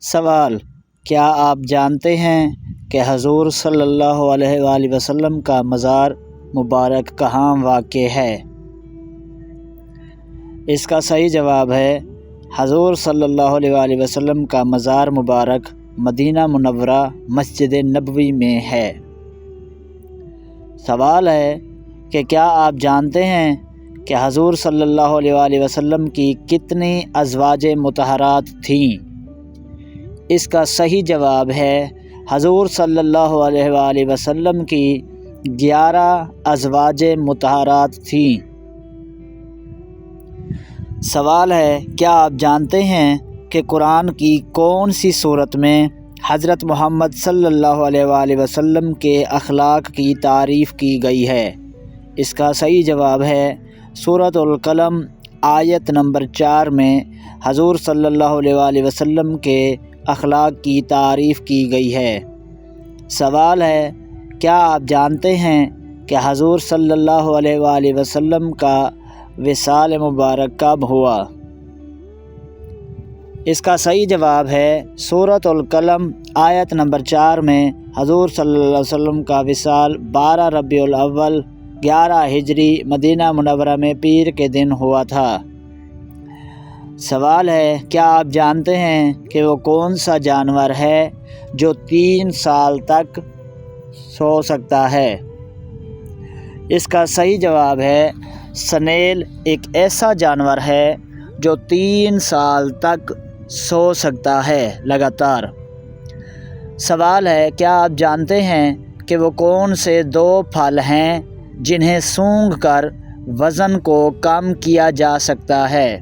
سوال: کیا آپ جانتے ہیں کہ حضور صلی اللہ علیہ وآلہ وسلم کا مزار مبارک کہاں واقع ہے؟ اس کا صحیح جواب ہے حضور صلی اللہ علیہ وآلہ وسلم کا مزار مبارک مدینہ منورہ مسجد نبوی میں ہے۔ سوال ہے کہ کیا آپ جانتے ہیں کہ حضور صلی اللہ علیہ وآلہ وسلم کی کتنی ازواج مطہرات تھیں؟ اس کا صحیح جواب ہے حضور صلی اللہ علیہ وآلہ وسلم کی 11 ازواج مطہرات تھیں۔ سوال ہے کیا آپ جانتے ہیں کہ قرآن کی کون سی سورت میں حضرت محمد صلی اللہ علیہ وآلہ وسلم کے اخلاق کی تعریف کی گئی ہے؟ اس کا صحیح جواب ہے سورۃ القلم آیت نمبر 4 میں حضور صلی اللہ علیہ وآلہ وسلم کے اخلاق کی تعریف کی گئی ہے۔ سوال ہے کیا آپ جانتے ہیں کہ حضور صلی اللہ علیہ وآلہ وسلم کا وصال مبارک کب ہوا؟ اس کا صحیح جواب ہے سورۃ القلم آیت نمبر 4 میں حضور صلی اللہ علیہ وسلم کا وصال 12 ربیع الاول 11 ہجری مدینہ منورہ میں پیر کے دن ہوا تھا۔ سوال ہے کیا آپ جانتے ہیں کہ وہ کون سا جانور ہے جو 3 سال تک سو سکتا ہے؟ اس کا صحیح جواب ہے سنیل ایک ایسا جانور ہے جو 3 سال تک سو سکتا ہے لگاتار۔ سوال ہے کیا آپ جانتے ہیں کہ وہ کون سے 2 پھل ہیں جنہیں سونگھ کر وزن کو کم کیا جا سکتا ہے؟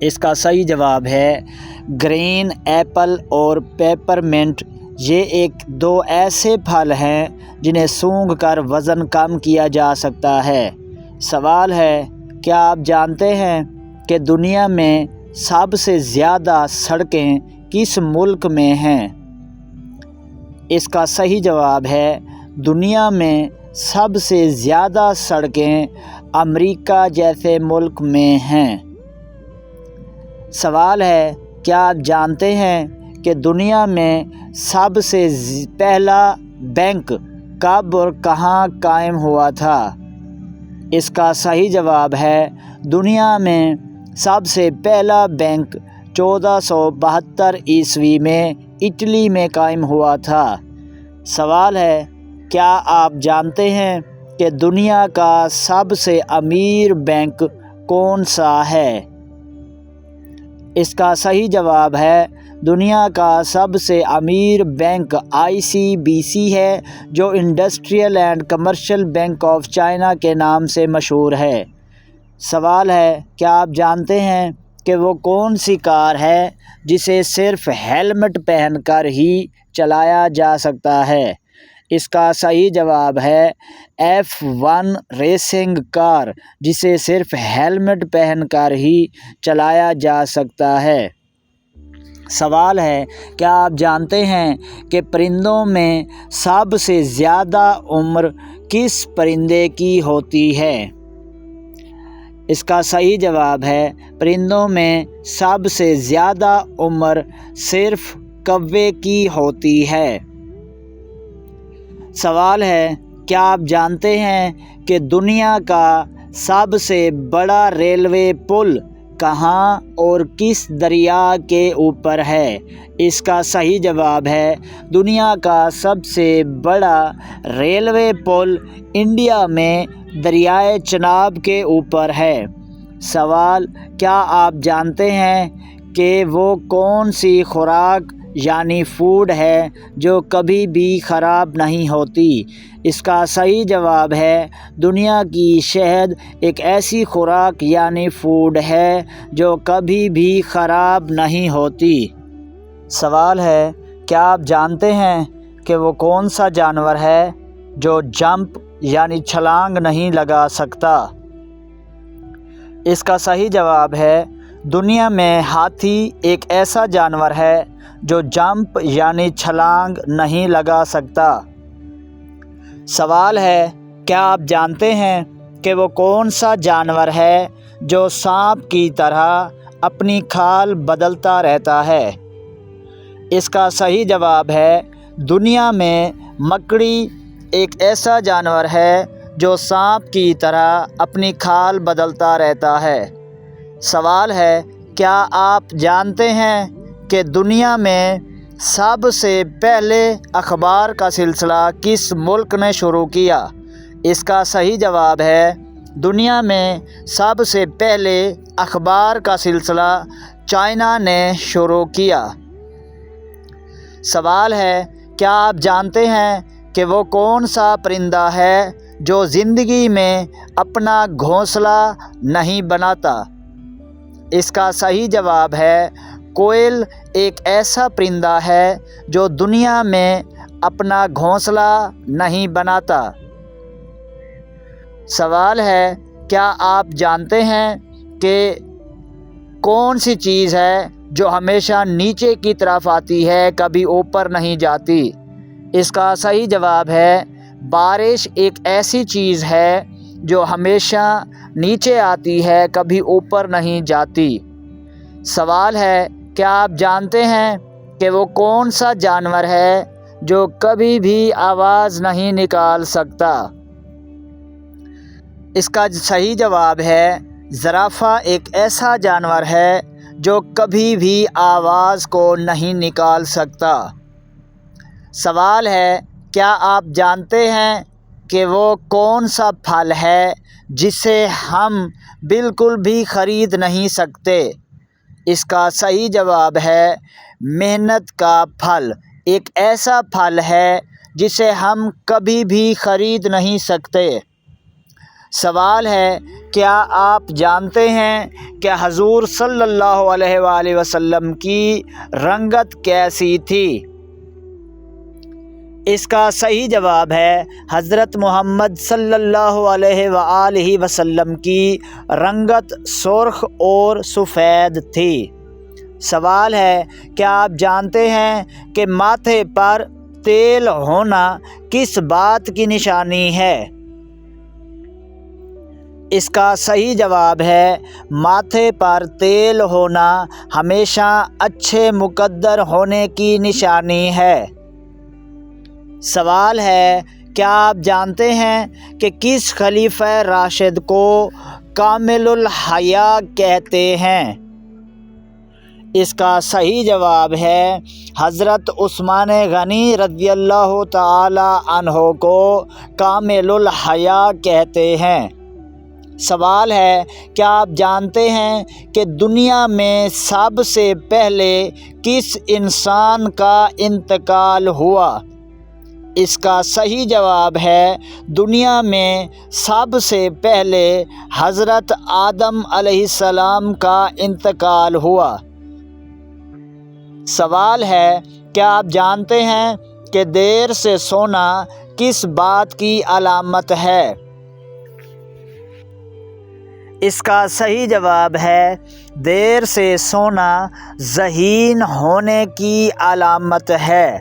اس کا صحیح جواب ہے گرین ایپل اور پیپر منٹ۔ یہ 2 ایسے پھل ہیں جنہیں سونگھ کر وزن کم کیا جا سکتا ہے۔ سوال ہے کیا آپ جانتے ہیں کہ دنیا میں سب سے زیادہ سڑکیں کس ملک میں ہیں؟ اس کا صحیح جواب ہے دنیا میں سب سے زیادہ سڑکیں امریکہ جیسے ملک میں ہیں۔ سوال ہے کیا آپ جانتے ہیں کہ دنیا میں سب سے پہلا بینک کب اور کہاں قائم ہوا تھا؟ اس کا صحیح جواب ہے دنیا میں سب سے پہلا بینک 1472 عیسوی میں اٹلی میں قائم ہوا تھا۔ سوال ہے کیا آپ جانتے ہیں کہ دنیا کا سب سے امیر بینک کون سا ہے؟ اس کا صحیح جواب ہے دنیا کا سب سے امیر بینک ICBC ہے جو industrial and commercial bank of China کے نام سے مشہور ہے۔ سوال ہے کیا آپ جانتے ہیں کہ وہ کون سی کار ہے جسے صرف ہیلمٹ پہن کر ہی چلایا جا سکتا ہے؟ اس کا صحیح جواب ہے F1 ریسنگ کار، جسے صرف ہیلمٹ پہن کر ہی چلایا جا سکتا ہے۔ سوال ہے کیا آپ جانتے ہیں کہ پرندوں میں سب سے زیادہ عمر کس پرندے کی ہوتی ہے؟ اس کا صحیح جواب ہے پرندوں میں سب سے زیادہ عمر صرف کوے کی ہوتی ہے۔ سوال ہے کیا آپ جانتے ہیں کہ دنیا کا سب سے بڑا ریلوے پل کہاں اور کس دریا کے اوپر ہے؟ اس کا صحیح جواب ہے دنیا کا سب سے بڑا ریلوے پل انڈیا میں دریائے چناب کے اوپر ہے۔ سوال کیا آپ جانتے ہیں کہ وہ کون سی خوراک یعنی فوڈ ہے جو کبھی بھی خراب نہیں ہوتی؟ اس کا صحیح جواب ہے دنیا کی شہد ایک ایسی خوراک یعنی فوڈ ہے جو کبھی بھی خراب نہیں ہوتی۔ سوال ہے کیا آپ جانتے ہیں کہ وہ کون سا جانور ہے جو جمپ یعنی چھلانگ نہیں لگا سکتا؟ اس کا صحیح جواب ہے دنیا میں ہاتھی ایک ایسا جانور ہے جو جمپ یعنی چھلانگ نہیں لگا سکتا۔ سوال ہے کیا آپ جانتے ہیں کہ وہ کون سا جانور ہے جو سانپ کی طرح اپنی کھال بدلتا رہتا ہے؟ اس کا صحیح جواب ہے دنیا میں مکڑی ایک ایسا جانور ہے جو سانپ کی طرح اپنی کھال بدلتا رہتا ہے۔ سوال ہے، کیا آپ جانتے ہیں کہ دنیا میں سب سے پہلے اخبار کا سلسلہ کس ملک نے شروع کیا؟ اس کا صحیح جواب ہے دنیا میں سب سے پہلے اخبار کا سلسلہ چائنا نے شروع کیا۔ سوال ہے، کیا آپ جانتے ہیں کہ وہ کون سا پرندہ ہے جو زندگی میں اپنا گھونسلہ نہیں بناتا؟ اس کا صحیح جواب ہے کوئل ایک ایسا پرندہ ہے جو دنیا میں اپنا گھونسلہ نہیں بناتا۔ سوال ہے، کیا آپ جانتے ہیں کہ کون سی چیز ہے جو ہمیشہ نیچے کی طرف آتی ہے، کبھی اوپر نہیں جاتی؟ اس کا صحیح جواب ہے بارش ایک ایسی چیز ہے جو ہمیشہ نیچے آتی ہے، کبھی اوپر نہیں جاتی۔ سوال ہے، کیا آپ جانتے ہیں کہ وہ کون سا جانور ہے جو کبھی بھی آواز نہیں نکال سکتا؟ اس کا صحیح جواب ہے زرافہ ایک ایسا جانور ہے جو کبھی بھی آواز کو نہیں نکال سکتا۔ سوال ہے، کیا آپ جانتے ہیں کہ وہ کون سا پھل ہے جسے ہم بالکل بھی خرید نہیں سکتے؟ اس کا صحیح جواب ہے محنت کا پھل ایک ایسا پھل ہے جسے ہم کبھی بھی خرید نہیں سکتے۔ سوال ہے، کیا آپ جانتے ہیں کہ حضور صلی اللہ علیہ وآلہ وسلم کی رنگت کیسی تھی؟ اس کا صحیح جواب ہے حضرت محمد صلی اللہ علیہ وآلہ وسلم کی رنگت سرخ اور سفید تھی۔ سوال ہے، کیا آپ جانتے ہیں کہ ماتھے پر تیل ہونا کس بات کی نشانی ہے؟ اس کا صحیح جواب ہے ماتھے پر تیل ہونا ہمیشہ اچھے مقدر ہونے کی نشانی ہے۔ سوال ہے، کیا آپ جانتے ہیں کہ کس خلیفہ راشد کو کامل الحیاء کہتے ہیں؟ اس کا صحیح جواب ہے حضرت عثمان غنی رضی اللہ تعالی عنہ کو کامل الحیاء کہتے ہیں۔ سوال ہے، کیا آپ جانتے ہیں کہ دنیا میں سب سے پہلے کس انسان کا انتقال ہوا؟ اس کا صحیح جواب ہے دنیا میں سب سے پہلے حضرت آدم علیہ السلام کا انتقال ہوا۔ سوال ہے، کیا آپ جانتے ہیں کہ دیر سے سونا کس بات کی علامت ہے؟ اس کا صحیح جواب ہے دیر سے سونا ذہین ہونے کی علامت ہے۔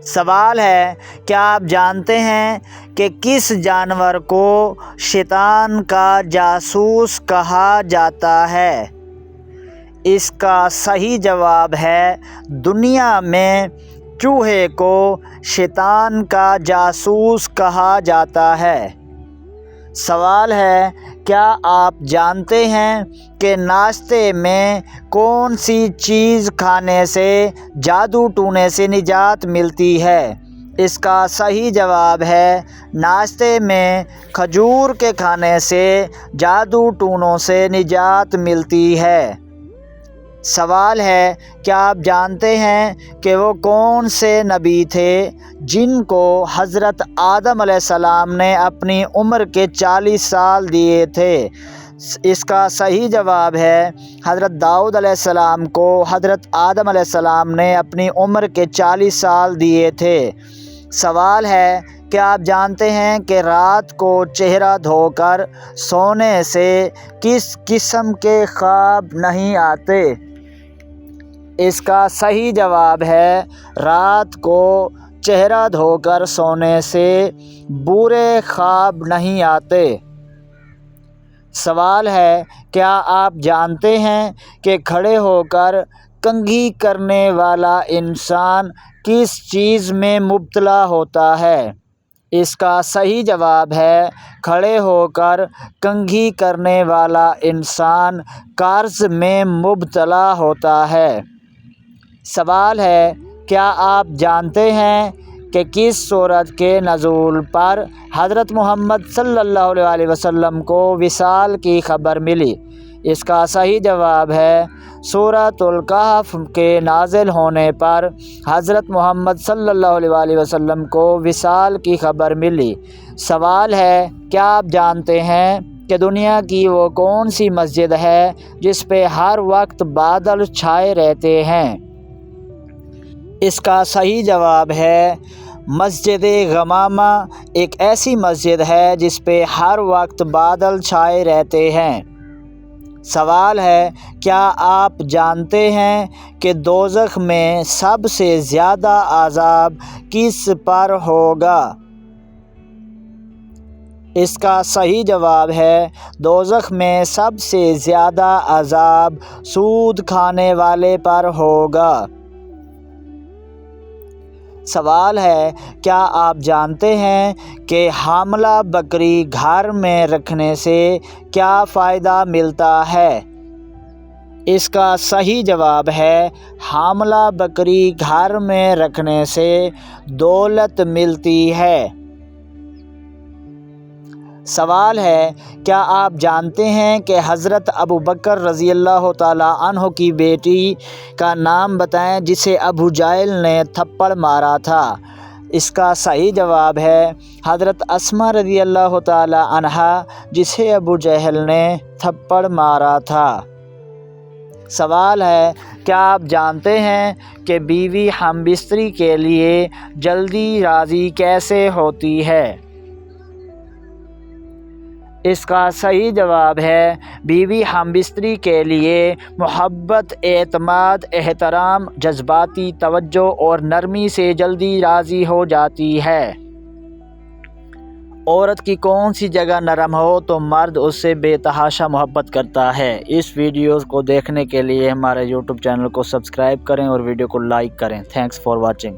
سوال ہے، کیا آپ جانتے ہیں کہ کس جانور کو شیطان کا جاسوس کہا جاتا ہے؟ اس کا صحیح جواب ہے دنیا میں چوہے کو شیطان کا جاسوس کہا جاتا ہے۔ سوال ہے، کیا آپ جانتے ہیں کہ ناشتے میں کون سی چیز کھانے سے جادو ٹونے سے نجات ملتی ہے؟ اس کا صحیح جواب ہے ناشتے میں کھجور کے کھانے سے جادو ٹونوں سے نجات ملتی ہے۔ سوال ہے، کیا آپ جانتے ہیں کہ وہ کون سے نبی تھے جن کو حضرت آدم علیہ السلام نے اپنی عمر کے 40 سال دیے تھے؟ اس کا صحیح جواب ہے حضرت داؤد علیہ السلام کو حضرت آدم علیہ السلام نے اپنی عمر کے 40 سال دیے تھے۔ سوال ہے، کیا آپ جانتے ہیں کہ رات کو چہرہ دھو کر سونے سے کس قسم کے خواب نہیں آتے؟ اس کا صحیح جواب ہے رات کو چہرہ دھو کر سونے سے برے خواب نہیں آتے۔ سوال ہے، کیا آپ جانتے ہیں کہ کھڑے ہو کر کنگھی کرنے والا انسان کس چیز میں مبتلا ہوتا ہے؟ اس کا صحیح جواب ہے کھڑے ہو کر کنگھی کرنے والا انسان قرض میں مبتلا ہوتا ہے۔ سوال ہے، کیا آپ جانتے ہیں کہ کس سورت کے نزول پر حضرت محمد صلی اللہ علیہ وسلم کو وصال کی خبر ملی؟ اس کا صحیح جواب ہے سورۃ الکہف کے نازل ہونے پر حضرت محمد صلی اللہ علیہ وسلم کو وصال کی خبر ملی۔ سوال ہے، کیا آپ جانتے ہیں کہ دنیا کی وہ کون سی مسجد ہے جس پہ ہر وقت بادل چھائے رہتے ہیں؟ اس کا صحیح جواب ہے مسجد غمامہ ایک ایسی مسجد ہے جس پہ ہر وقت بادل چھائے رہتے ہیں۔ سوال ہے، کیا آپ جانتے ہیں کہ دوزخ میں سب سے زیادہ عذاب کس پر ہوگا؟ اس کا صحیح جواب ہے دوزخ میں سب سے زیادہ عذاب سود کھانے والے پر ہوگا۔ سوال ہے، کیا آپ جانتے ہیں کہ حاملہ بکری گھر میں رکھنے سے کیا فائدہ ملتا ہے؟ اس کا صحیح جواب ہے حاملہ بکری گھر میں رکھنے سے دولت ملتی ہے۔ سوال ہے، کیا آپ جانتے ہیں کہ حضرت ابوبکر رضی اللہ تعالیٰ عنہ کی بیٹی کا نام بتائیں جسے ابو جہل نے تھپڑ مارا تھا؟ اس کا صحیح جواب ہے حضرت اسماء رضی اللہ تعالیٰ عنہا جسے ابو جہل نے تھپڑ مارا تھا۔ سوال ہے، کیا آپ جانتے ہیں کہ بیوی ہم بستری کے لیے جلدی راضی کیسے ہوتی ہے؟ اس کا صحیح جواب ہے بیوی ہم بستری کے لیے محبت، اعتماد، احترام، جذباتی توجہ اور نرمی سے جلدی راضی ہو جاتی ہے۔ عورت کی کون سی جگہ نرم ہو تو مرد اس سے بے تحاشا محبت کرتا ہے؟ اس ویڈیو کو دیکھنے کے لیے ہمارے یوٹیوب چینل کو سبسکرائب کریں اور ویڈیو کو لائک کریں۔ Thanks for watching.